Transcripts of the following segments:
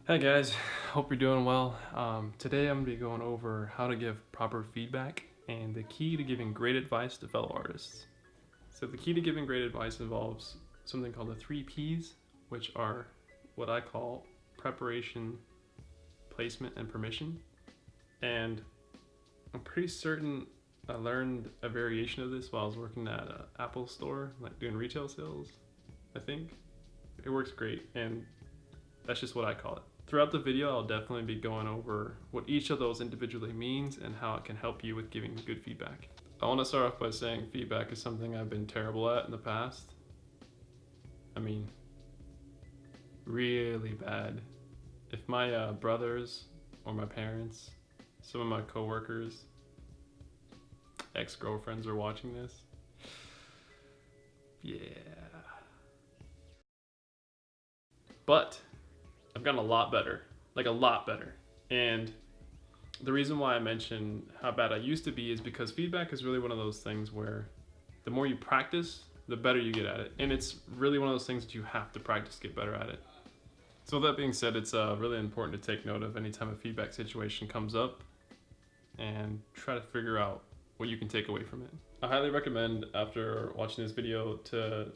Hi guys, hope you're doing well. Today I'm going to be going over how to give proper feedback and the key to giving great advice to fellow artists. So the key to giving great advice involves something called the 3 Ps, which are what I call preparation, placement, and permission. And I'm pretty certain I learned a variation of this while I was working at an Apple store, like doing retail sales, I think. It works great, and that's just what I call it. Throughout the video, I'll definitely be going over what each of those individually means and how it can help you with giving good feedback. I want to start off by saying feedback is something I've been terrible at in the past. I mean, really bad. If my brothers or my parents, some of my coworkers, ex-girlfriends are watching this, yeah. But I've gotten a lot better, like a lot better. And the reason why I mention how bad I used to be is because feedback is really one of those things where the more you practice, the better you get at it. And it's really one of those things that you have to practice to get better at it. So with that being said, it's really important to take note of any time a feedback situation comes up and try to figure out what you can take away from it. I highly recommend, after watching this video, to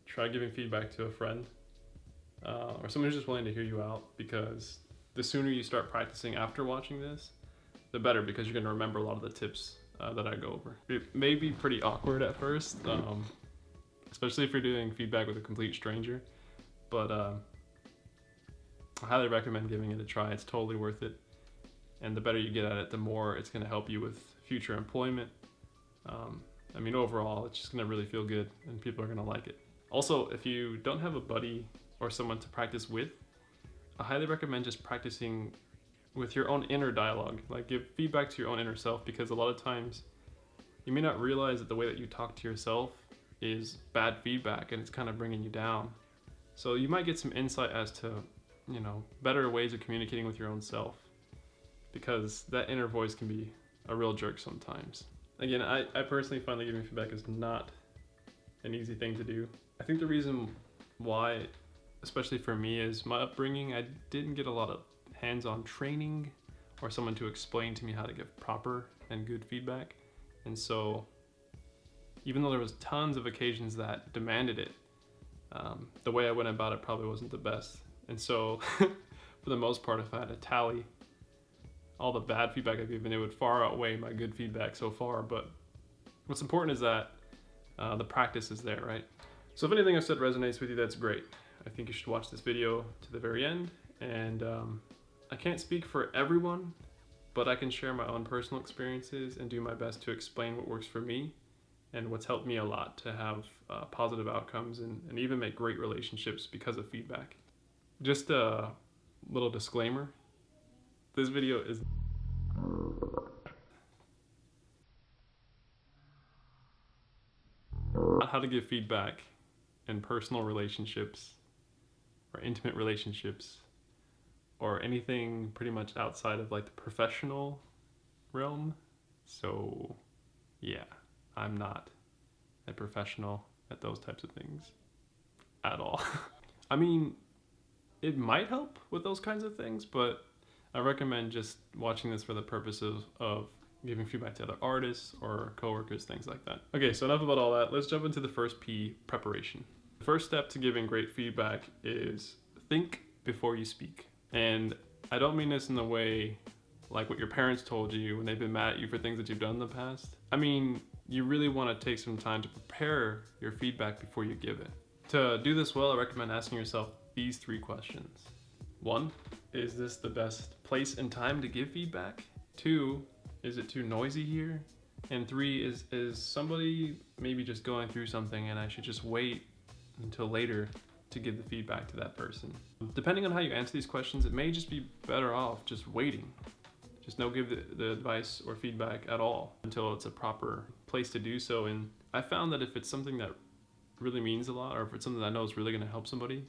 try giving feedback to a friend or someone who's just willing to hear you out, because the sooner you start practicing after watching this, the better, because you're going to remember a lot of the tips that I go over. It may be pretty awkward at first, especially if you're doing feedback with a complete stranger, but I highly recommend giving it a try. It's totally worth it, and the better you get at it, the more it's going to help you with future employment. I mean, overall, it's just going to really feel good, and people are going to like it. Also, if you don't have a buddy or someone to practice with, I highly recommend just practicing with your own inner dialogue. Like, give feedback to your own inner self, because a lot of times you may not realize that the way that you talk to yourself is bad feedback and it's kind of bringing you down. So you might get some insight as to, better ways of communicating with your own self, because that inner voice can be a real jerk sometimes. Again, I personally find that giving feedback is not an easy thing to do. I think the reason why, especially for me, is my upbringing. I didn't get a lot of hands-on training or someone to explain to me how to give proper and good feedback. And so even though there was tons of occasions that demanded it, the way I went about it probably wasn't the best. And so for the most part, if I had to tally all the bad feedback I've given, it would far outweigh my good feedback so far. But what's important is that the practice is there, right? So if anything I've said resonates with you, that's great. I think you should watch this video to the very end. And I can't speak for everyone, but I can share my own personal experiences and do my best to explain what works for me and what's helped me a lot to have positive outcomes and even make great relationships because of feedback. Just a little disclaimer, this video is not how to give feedback in personal relationships or intimate relationships or anything pretty much outside of like the professional realm. So yeah, I'm not a professional at those types of things at all. I mean, it might help with those kinds of things, but I recommend just watching this for the purposes of giving feedback to other artists or coworkers, things like that. Okay, so enough about all that. Let's jump into the first P, preparation. The first step to giving great feedback is think before you speak. And I don't mean this in the way like what your parents told you when they've been mad at you for things that you've done in the past. I mean, you really want to take some time to prepare your feedback before you give it. To do this well, I recommend asking yourself these 3 questions. 1, is this the best place and time to give feedback? 2, is it too noisy here? And 3, is somebody maybe just going through something and I should just wait until later to give the feedback to that person? Depending on how you answer these questions, it may just be better off just waiting. Just no give the advice or feedback at all until it's a proper place to do so. And I found that if it's something that really means a lot, or if it's something that I know is really going to help somebody,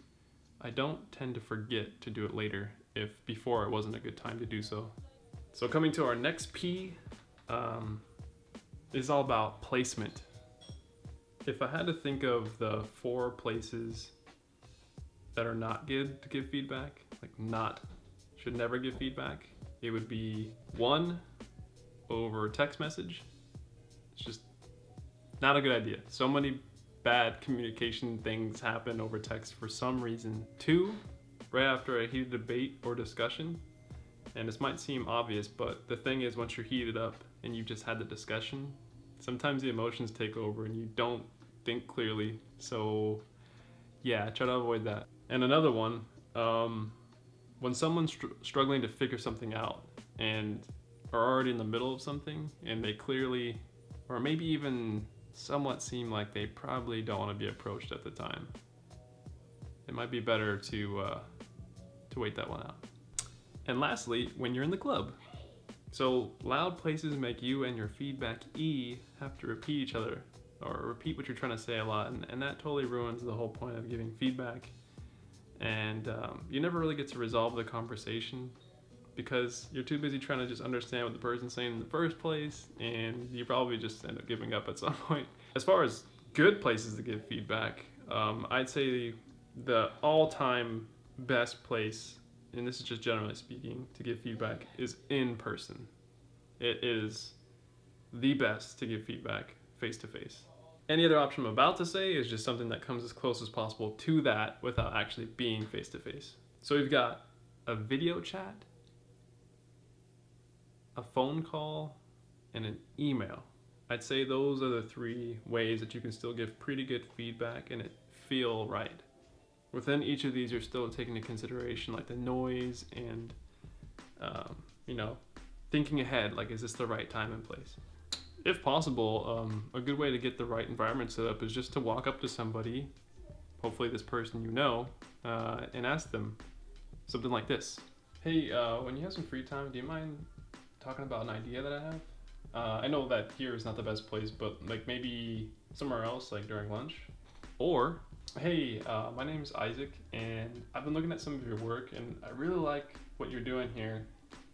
I don't tend to forget to do it later if before it wasn't a good time to do so. So coming to our next P, is all about placement. If I had to think of the 4 places that are not good to give feedback, should never give feedback, it would be 1, over text message. It's just not a good idea. So many bad communication things happen over text for some reason. 2, right after a heated debate or discussion. And this might seem obvious, but the thing is, once you're heated up and you've just had the discussion, sometimes the emotions take over and you don't think clearly. So yeah, try to avoid that. And another one, when someone's struggling to figure something out and are already in the middle of something, and they clearly, or maybe even somewhat seem like they probably don't want to be approached at the time, it might be better to wait that one out. And lastly, when you're in the club. So loud places make you and your feedback have to repeat each other, or repeat what you're trying to say a lot, and that totally ruins the whole point of giving feedback. And you never really get to resolve the conversation because you're too busy trying to just understand what the person's saying in the first place, and you probably just end up giving up at some point. As far as good places to give feedback, I'd say the all-time best place, and this is just generally speaking, to give feedback is in person. It is the best to give feedback face to face. Any other option I'm about to say is just something that comes as close as possible to that without actually being face to face. So we've got a video chat, a phone call, and an email. I'd say those are the 3 ways that you can still give pretty good feedback and it feel right. Within each of these, you're still taking into consideration like the noise and, thinking ahead, like, is this the right time and place? If possible, a good way to get the right environment set up is just to walk up to somebody, hopefully this person you know, and ask them something like this. Hey, when you have some free time, do you mind talking about an idea that I have? I know that here is not the best place, but like maybe somewhere else, like during lunch. Or, hey, my name's Isaac, and I've been looking at some of your work, and I really like what you're doing here.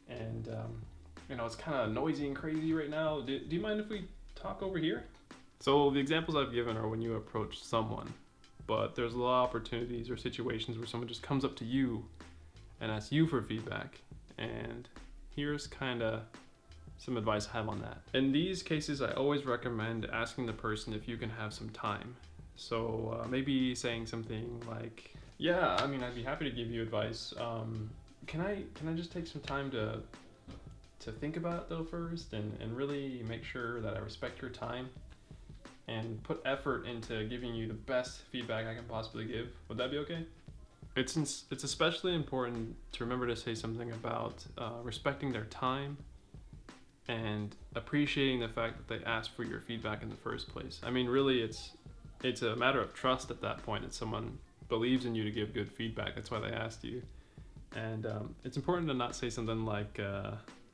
And, it's kind of noisy and crazy right now. Do you mind if we talk over here? So the examples I've given are when you approach someone, but there's a lot of opportunities or situations where someone just comes up to you and asks you for feedback. And here's kind of some advice I have on that. In these cases, I always recommend asking the person if you can have some time. So maybe saying something like, yeah, I'd be happy to give you advice. Can I just take some time to think about it though first and really make sure that I respect your time and put effort into giving you the best feedback I can possibly give? Would that be okay? It's especially important to remember to say something about respecting their time and appreciating the fact that they asked for your feedback in the first place. Really, it's a matter of trust at that point, that someone believes in you to give good feedback. That's why they asked you. And it's important to not say something like,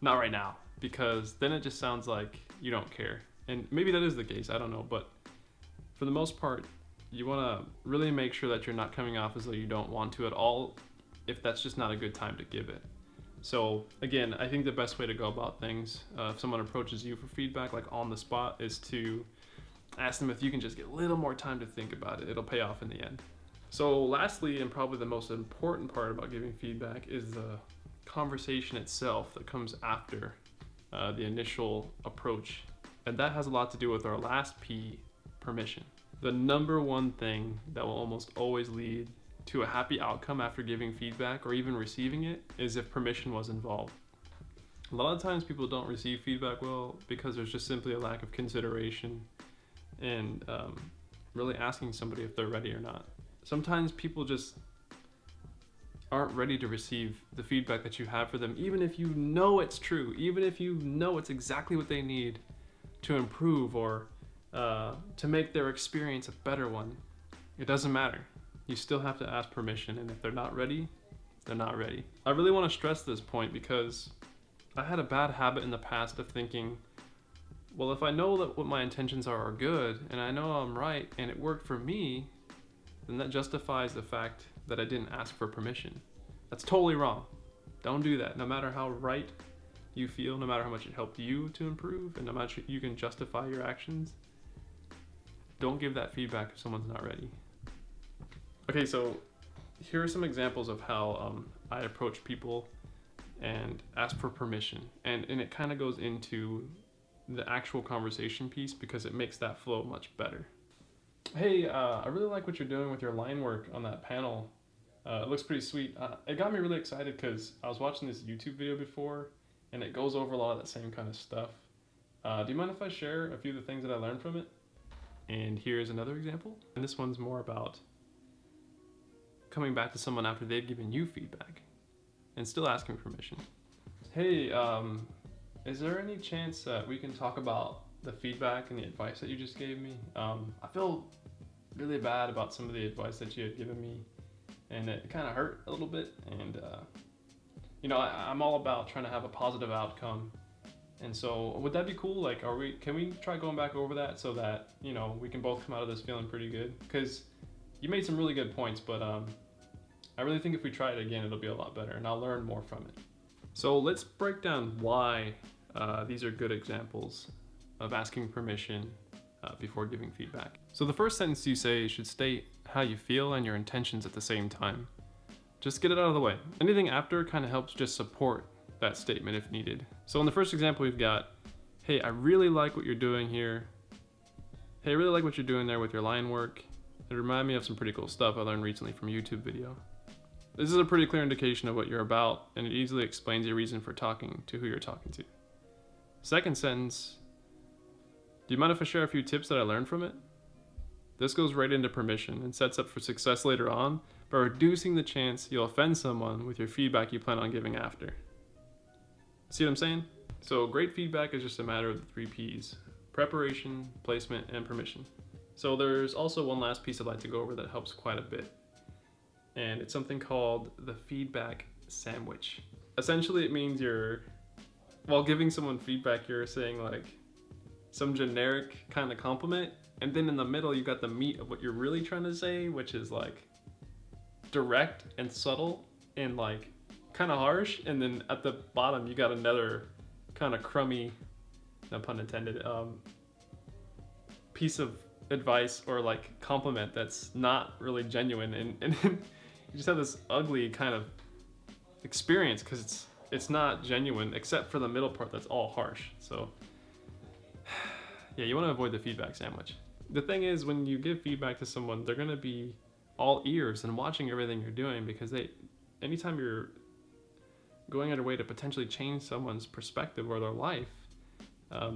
not right now, because then it just sounds like you don't care. And maybe that is the case, I don't know, but for the most part, you want to really make sure that you're not coming off as though you don't want to at all, if that's just not a good time to give it. So again, I think the best way to go about things, if someone approaches you for feedback, like on the spot, is to ask them if you can just get a little more time to think about it. It'll pay off in the end. So lastly, and probably the most important part about giving feedback, is the conversation itself that comes after the initial approach. And that has a lot to do with our last P, permission. The number one thing that will almost always lead to a happy outcome after giving feedback or even receiving it is if permission was involved. A lot of times people don't receive feedback well because there's just simply a lack of consideration and really asking somebody if they're ready or not. Sometimes people just aren't ready to receive the feedback that you have for them, even if you know it's true, even if you know it's exactly what they need to improve or to make their experience a better one. It doesn't matter. You still have to ask permission, and if they're not ready, they're not ready. I really want to stress this point because I had a bad habit in the past of thinking, well, if I know that what my intentions are good, and I know I'm right, and it worked for me, then that justifies the fact that I didn't ask for permission. That's totally wrong. Don't do that. No matter how right you feel, no matter how much it helped you to improve, and no matter you can justify your actions, don't give that feedback if someone's not ready. Okay, so here are some examples of how I approach people and ask for permission. And it kind of goes into the actual conversation piece because it makes that flow much better. Hey, I really like what you're doing with your line work on that panel. It looks pretty sweet. It got me really excited because I was watching this YouTube video before and it goes over a lot of that same kind of stuff. Do you mind if I share a few of the things that I learned from it? And here's another example. And this one's more about coming back to someone after they've given you feedback and still asking permission. Hey, is there any chance that we can talk about the feedback and the advice that you just gave me? I feel really bad about some of the advice that you had given me, and it kind of hurt a little bit. And I'm all about trying to have a positive outcome. And so, would that be cool? Like, can we try going back over that so that we can both come out of this feeling pretty good? Because you made some really good points, but I really think if we try it again, it'll be a lot better, and I'll learn more from it. So let's break down why these are good examples of asking permission before giving feedback. So the first sentence you say should state how you feel and your intentions at the same time. Just get it out of the way. Anything after kind of helps just support that statement if needed. So in the first example, we've got, hey, I really like what you're doing here. Hey, I really like what you're doing there with your line work. It reminded me of some pretty cool stuff I learned recently from a YouTube video. This is a pretty clear indication of what you're about, and it easily explains your reason for talking to who you're talking to. Second sentence, do you mind if I share a few tips that I learned from it? This goes right into permission and sets up for success later on by reducing the chance you'll offend someone with your feedback you plan on giving after. See what I'm saying? So great feedback is just a matter of the 3 Ps: preparation, placement, and permission. So there's also one last piece I'd like to go over that helps quite a bit. And it's something called the feedback sandwich. Essentially, it means while giving someone feedback, you're saying like some generic kind of compliment, and then in the middle, you got the meat of what you're really trying to say, which is like direct and subtle and like kind of harsh. And then at the bottom, you got another kind of crummy, no pun intended, piece of advice or like compliment that's not really genuine, and you just have this ugly kind of experience because it's not genuine except for the middle part that's all harsh. So yeah, you want to avoid the feedback sandwich. The thing is, when you give feedback to someone, they're going to be all ears and watching everything you're doing, because anytime you're going out of your way to potentially change someone's perspective or their life,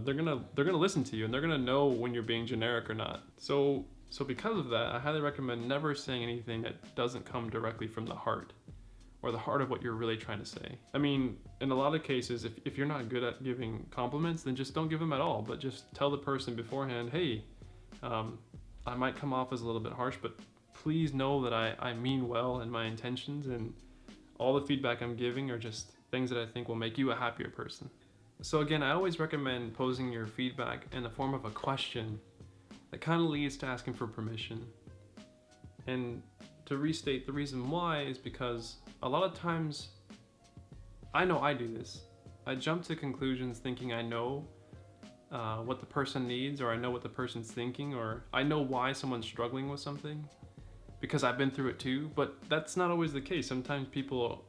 they're gonna listen to you, and they're gonna know when you're being generic or not. So because of that, I highly recommend never saying anything that doesn't come directly from the heart, or the heart of what you're really trying to say. I mean, in a lot of cases, if you're not good at giving compliments, then just don't give them at all, but just tell the person beforehand, hey, I might come off as a little bit harsh, but please know that I mean well in my intentions, and all the feedback I'm giving are just things that I think will make you a happier person. So again, I always recommend posing your feedback in the form of a question that kind of leads to asking for permission. And to restate, the reason why is because a lot of times, I know I do this, I jump to conclusions thinking I know what the person needs, or I know what the person's thinking, or I know why someone's struggling with something because I've been through it too. But that's not always the case. Sometimes people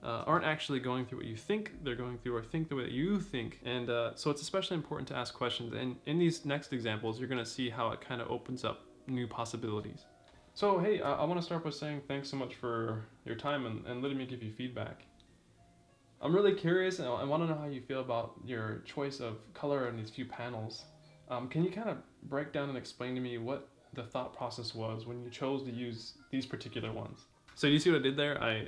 aren't actually going through what you think they're going through, or think the way that you think. And so it's especially important to ask questions. And in these next examples, you're going to see how it kind of opens up new possibilities. So hey, I want to start by saying thanks so much for your time and letting me give you feedback. I'm really curious, and I want to know how you feel about your choice of color in these few panels. Can you kind of break down and explain to me what the thought process was when you chose to use these particular ones? So you see what I did there?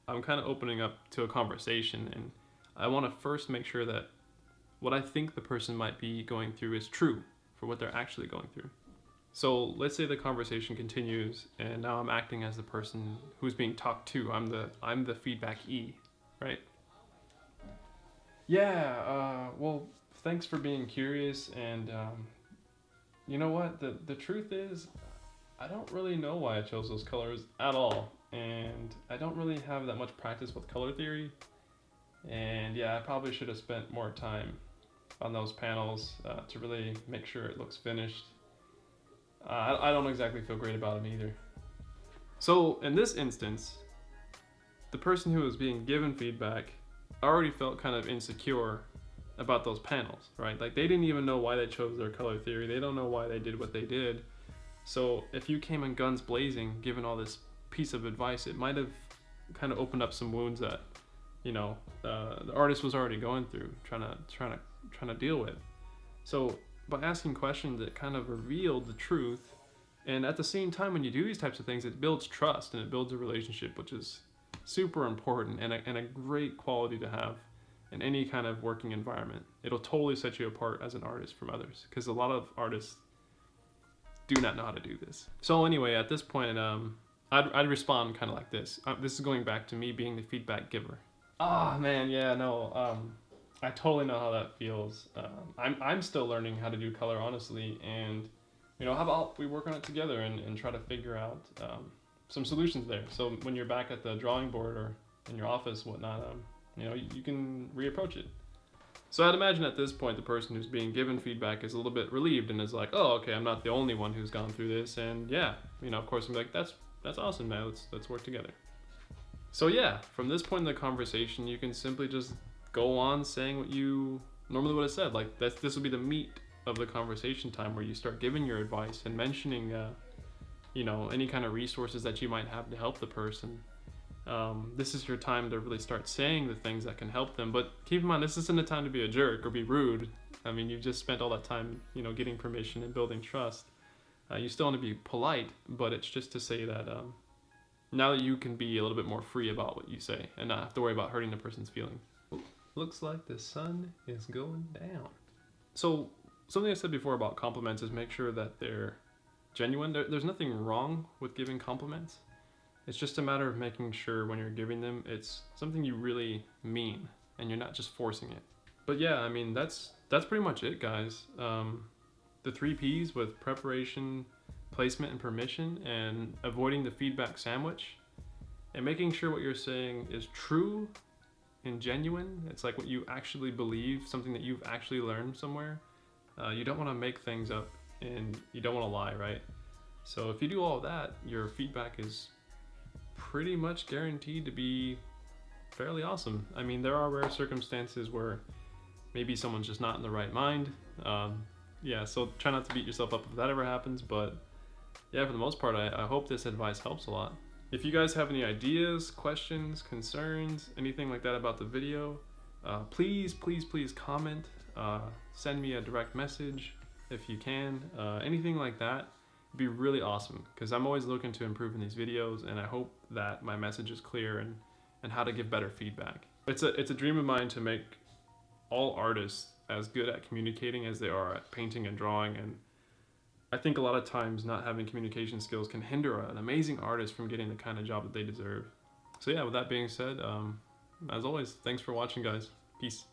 I'm kind of opening up to a conversation, and I want to first make sure that what I think the person might be going through is true for what they're actually going through. So let's say the conversation continues, and now I'm acting as the person who's being talked to. I'm the feedback E, right? Yeah, well, thanks for being curious, and you know what? The truth is, I don't really know why I chose those colors at all. And I don't really have that much practice with color theory, and yeah, I probably should have spent more time on those panels to really make sure it looks finished. I don't exactly feel great about them either. So in this instance, the person who was being given feedback already felt kind of insecure about those panels, right? Like they didn't even know why they chose their color theory. They don't know why they did what they did. So if you came in guns blazing, given all this piece of advice, it might have kind of opened up some wounds that, you know, the artist was already going through, trying to deal with. So by asking questions, it kind of revealed the truth. And at the same time, when you do these types of things, it builds trust and it builds a relationship, which is super important and a great quality to have in any kind of working environment. It'll totally set you apart as an artist from others, because a lot of artists do not know how to do this. So anyway, at this point, I'd respond kind of like this. This is going back to me being the feedback giver. Oh man, yeah, no, I totally know how that feels. I'm still learning how to do color, honestly, and you know, how about we work on it together and try to figure out some solutions there. So when you're back at the drawing board or in your office, whatnot, you know, you can reapproach it. So I'd imagine at this point, the person who's being given feedback is a little bit relieved and is like, oh, okay, I'm not the only one who's gone through this. And yeah, you know, of course, I'm like, that's awesome, man. Let's work together. So yeah, from this point in the conversation, you can simply just go on saying what you normally would have said. Like this would be the meat of the conversation time, where you start giving your advice and mentioning, you know, any kind of resources that you might have to help the person. This is your time to really start saying the things that can help them. But keep in mind, this isn't a time to be a jerk or be rude. I mean, you've just spent all that time, you know, getting permission and building trust. You still want to be polite, but it's just to say that now that you can be a little bit more free about what you say and not have to worry about hurting the person's feelings. Looks like the sun is going down. So something I said before about compliments is make sure that they're genuine. There's nothing wrong with giving compliments. It's just a matter of making sure when you're giving them, it's something you really mean and you're not just forcing it. But yeah, I mean, that's pretty much it, guys. The 3 Ps with preparation, placement, and permission, and avoiding the feedback sandwich, and making sure what you're saying is true and genuine. It's like what you actually believe, something that you've actually learned somewhere. You don't want to make things up and you don't want to lie, right? So if you do all of that, your feedback is pretty much guaranteed to be fairly awesome. I mean, there are rare circumstances where maybe someone's just not in the right mind. Yeah, so try not to beat yourself up if that ever happens, but yeah, for the most part, I hope this advice helps a lot. If you guys have any ideas, questions, concerns, anything like that about the video, please comment, send me a direct message if you can, anything like that. It'd be really awesome, because I'm always looking to improve in these videos, and I hope that my message is clear and how to give better feedback. It's a dream of mine to make all artists as good at communicating as they are at painting and drawing, and I think a lot of times not having communication skills can hinder an amazing artist from getting the kind of job that they deserve. So yeah, with that being said, as always, thanks for watching, guys. Peace.